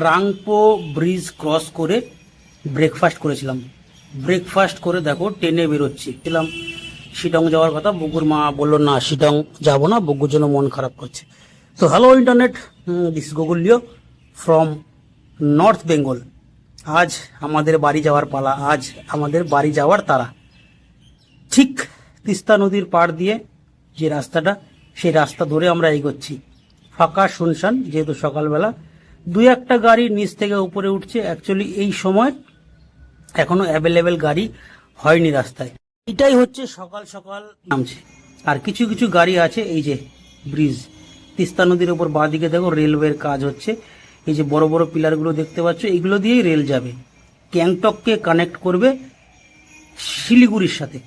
Rangpo bridge cross করে breakfast করেছিলাম। Breakfast করে দেখো ট্রেনে বেরোচ্ছি, ছিলাম শিটং যাওয়ার কথা। বুগুর মা বললো না শিটং যাবো না, বুগুর জন্য মন খারাপ করছে। তো hello internet, this Google Leo from north Bengal. আজ আমাদের বাড়ি যাওয়ার পালা, আজ আমাদের বাড়ি যাওয়ার তারা। ঠিক তিস্তা নদীর পাড় দিয়ে যে রাস্তাটা, সেই রাস্তা ধরে আমরা এগোচ্ছি। ফাঁকা শুনশান, যেহেতু সকালবেলা। দুই একটা গাড়ি নিচ থেকে উপরে উঠছে। অ্যাকচুয়ালি এই সময় এখনো অ্যাভেলেবেল গাড়ি হয়নি রাস্তায়। এটাই হচ্ছে সকাল সকাল নামছে। আর কিছু কিছু গাড়ি আছে। এই যে ব্রিজ, তিস্তা নদীর ওপর বাঁ দিকে দেখো রেলওয়ের কাজ হচ্ছে। এই যে বড় বড় পিলারগুলো দেখতে পাচ্ছ, এইগুলো দিয়েই রেল যাবে, গ্যাংটককে কানেক্ট করবে শিলিগুড়ির সাথে।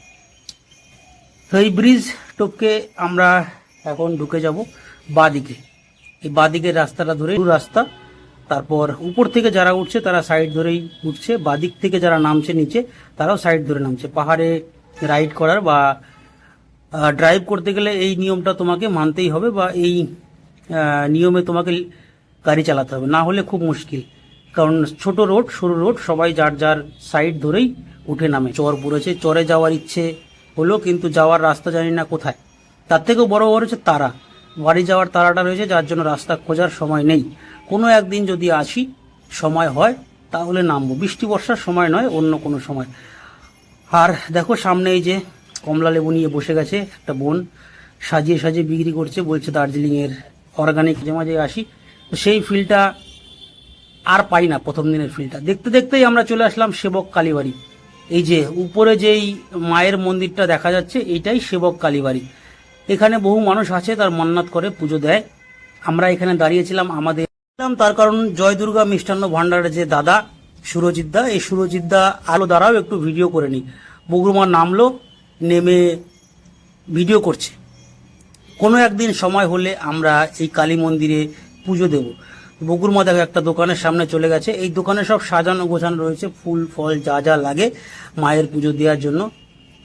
তো এই ব্রিজ টপকে আমরা এখন ঢুকে যাব বাঁ দিকে। এই বাঁ দিকের রাস্তাটা ধরে রাস্তা, তারপর উপর থেকে যারা উঠছে তারা সাইড ধরেই উঠছে, বাদিক থেকে যারা নামছে নিচে তারাও সাইড ধরে নামছে। পাহাড়ে রাইড করার বা ড্রাইভ করতে গেলে এই নিয়মটা তোমাকে মানতেই হবে, বা এই নিয়মে তোমাকে গাড়ি চালাতে হবে, না হলে খুব মুশকিল। কারণ ছোট রোড, সরু রোড, সবাই যার যার সাইড ধরেই উঠে নামে। চর পড়েছে, চরে যাওয়ার ইচ্ছে হলো, কিন্তু যাওয়ার রাস্তা জানি না কোথায়। তার থেকেও বড় হচ্ছে তারা, বাড়ি যাওয়ার তারাটা রয়েছে, যার জন্য রাস্তা খোঁজার সময় নেই। কোনো একদিন যদি আসি, সময় হয়, তাহলে নামবো। বৃষ্টি বর্ষার সময় নয়, অন্য কোনো সময়। আর দেখো সামনে এই যে কমলা লেবু নিয়ে বসে গেছে একটা বোন, সাজিয়ে সাজিয়ে বিক্রি করছে, বলছে দার্জিলিংয়ের অর্গানিক। মাঝে মাঝে আসি, তো সেই ফিলটা আর পাই না, প্রথম দিনের ফিলটা। দেখতে দেখতেই আমরা চলে আসলাম সেবক কালীবাড়ি। এই যে উপরে যেই মায়ের মন্দিরটা দেখা যাচ্ছে, এইটাই সেবক কালীবাড়ি। এখানে বহু মানুষ আছে, তার মান্নাত করে পুজো দেয়। আমরা এখানে দাঁড়িয়েছিলাম আমাদের, তার কারণ জয় দুর্গা মিষ্টান্ন ভান্ডারের যে দাদা সুরজিৎ দা, এই সুরজিৎ দা আলো দ্বারাও একটু ভিডিও করে নিই। বগুড়মার নামলো, নেমে ভিডিও করছে। কোনো একদিন সময় হলে আমরা এই কালী মন্দিরে পুজো দেব। বগুড়মা দেখো একটা দোকানের সামনে চলে গেছে। এই দোকানে সব সাজানো গোছানো রয়েছে, ফুল ফল যা যা লাগে মায়ের পুজো দেওয়ার জন্য।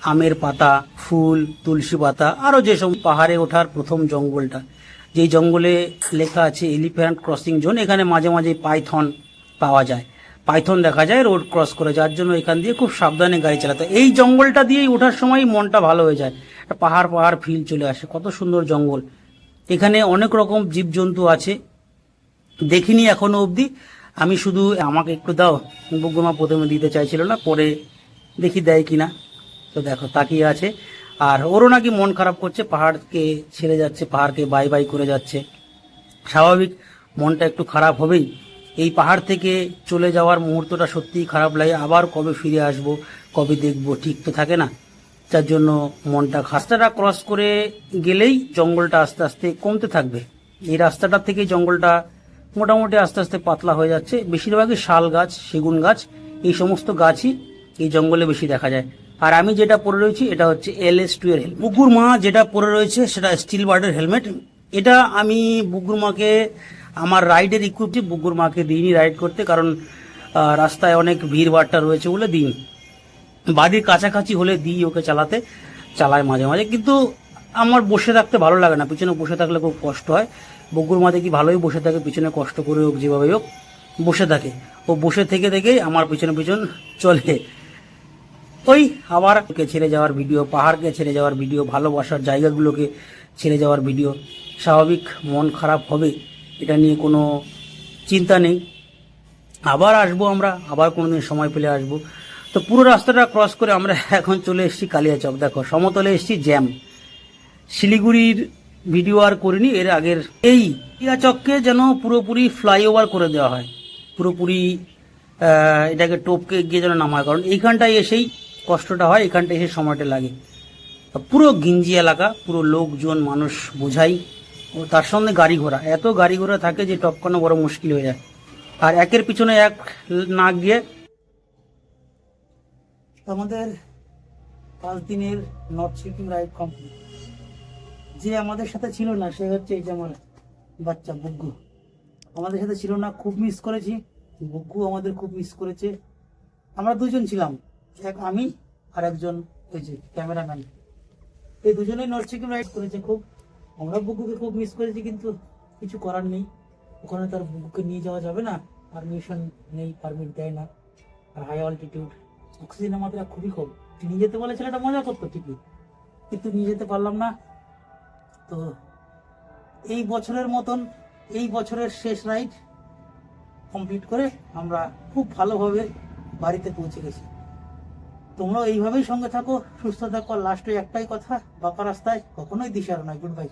আমের পাতা, ফুল, তুলসী পাতা, আরও যেসব। পাহাড়ে ওঠার প্রথম জঙ্গলটা, যেই জঙ্গলে লেখা আছে এলিফ্যান্ট ক্রসিং জোন, এখানে মাঝে মাঝে পাইথন পাওয়া যায়, পাইথন দেখা যায় রোড ক্রস করে, যার জন্য এখান দিয়ে খুব সাবধানে গাড়ি চালাতে। এই জঙ্গলটা দিয়েই ওঠার সময় মনটা ভালো হয়ে যায়, একটা পাহাড় পাহাড় ফিল চলে আসে। কত সুন্দর জঙ্গল। এখানে অনেক রকম জীবজন্তু আছে, দেখিনি এখনো অবধি। আমি শুধু আমাকে একটু দাও, বগুড়মা প্রথমে দিতে চাইছিল না, পরে দেখি দেয় কিনা। তো দেখো তাকিয়ে আছে। আর ওরও নাকি মন খারাপ করছে, পাহাড়কে ছেড়ে যাচ্ছে, পাহাড়কে বাই বাই করে যাচ্ছে। স্বাভাবিক, মনটা একটু খারাপ হবেই। এই পাহাড় থেকে চলে যাওয়ার মুহূর্তটা সত্যিই খারাপ লাগে। আবার কবে ফিরে আসব, কবে দেখব, ঠিক তো থাকে না, যার জন্য মনটা। রাস্তাটা ক্রস করে গেলেই জঙ্গলটা আস্তে আস্তে কমতে থাকবে। এই রাস্তাটার থেকে জঙ্গলটা মোটামুটি আস্তে আস্তে পাতলা হয়ে যাচ্ছে। বেশিরভাগই শাল গাছ, সেগুন গাছ, এই সমস্ত গাছই এই জঙ্গলে বেশি দেখা যায়। আর আমি যেটা পরে রয়েছি এটা হচ্ছে LS2 এর হেলমেট। বুগুর মা যেটা পরে রয়েছে সেটা স্টিল বার্ডের হেলমেট। এটা আমি বুগুর মাকে আমার রাইডের ইকুইপটি বুগুর মাকে দিইনি রাইড করতে, কারণ রাস্তায় অনেক ভিড় ভাড়টা রয়েছে বলে দিইনি। বাড়ির কাছাকাছি হলে দিই ওকে চালাতে, চালায় মাঝে মাঝে। কিন্তু আমার বসে থাকতে ভালো লাগে না, পিছনে বসে থাকলে খুব কষ্ট হয়। বগুর মা দেখি ভালোই বসে থাকে, পিছনে কষ্ট করে হোক যেভাবে হোক বসে থাকে। ও বসে থেকে থেকেই আমার পিছনে পিছন চলে। ওই আবার ছেড়ে যাওয়ার ভিডিও, পাহাড়কে ছেড়ে যাওয়ার ভিডিও, ভালোবাসার জায়গাগুলোকে ছেড়ে যাওয়ার ভিডিও। স্বাভাবিক মন খারাপ হবে, এটা নিয়ে কোনো চিন্তা নেই। আবার আসবো আমরা, আবার কোনোদিন সময় পেলে আসবো। তো পুরো রাস্তাটা ক্রস করে আমরা এখন চলে এসেছি কালিয়াচক। দেখো সমতলে এসেছি, জ্যাম। শিলিগুড়ির ভিডিও আর করিনি এর আগের। এই কালিয়াচককে যেন পুরোপুরি ফ্লাইওভার করে দেওয়া হয়, পুরোপুরি এটাকে টোপকে গিয়ে যেন নামা হয়। কারণ এইখানটায় এসেই কষ্টটা হয়, এখানটায় এসে সময়টা লাগে। পুরো ঘিঞ্জি এলাকা, পুরো লোকজন, মানুষ বোঝাই, ও তার সঙ্গে গাড়ি ঘোড়া, এত গাড়ি ঘোড়া থাকে যে টপকানো বড় মুশকিল হয়ে যায়। আর একের পিছনে এক না গিয়ে আমাদের 5 দিনের নর্থ সিকিম রাইড কমপ্লিট। যে আমাদের সাথে ছিল না সে হচ্ছে এই যে আমার বাচ্চা বুগ্গু, আমাদের সাথে ছিল না, খুব মিস করেছি। বুগ্গু আমাদের খুব মিস করেছে। আমরা দুজন ছিলাম, এক আমি আর একজন ওই যে ক্যামেরাম্যান। এই দুজনেই নর্থ সিকিম রাইড করেছে খুব। আমরা বুগ্গুকে খুব মিস করেছি, কিন্তু কিছু করার নেই। ওখানে তার বুকুকে নিয়ে যাওয়া যাবে না, পারমিশন নেই, পারমিট দেয় না, আর হাই অল্টিটিউড, অক্সিজেনের মাত্রা খুবই কম। নিয়ে যেতে বলে ছেলেটা মজা করতো ঠিকই, কিন্তু নিয়ে যেতে পারলাম না। তো এই বছরের মতন, এই বছরের শেষ রাইড কমপ্লিট করে আমরা খুব ভালোভাবে বাড়িতে পৌঁছে গেছি। তোমরাও এইভাবেই সঙ্গে থাকো, সুস্থ থাকো। লাস্টে একটাই কথা, বাঁকা রাস্তায় কখনোই দিশার নয়। Good bye.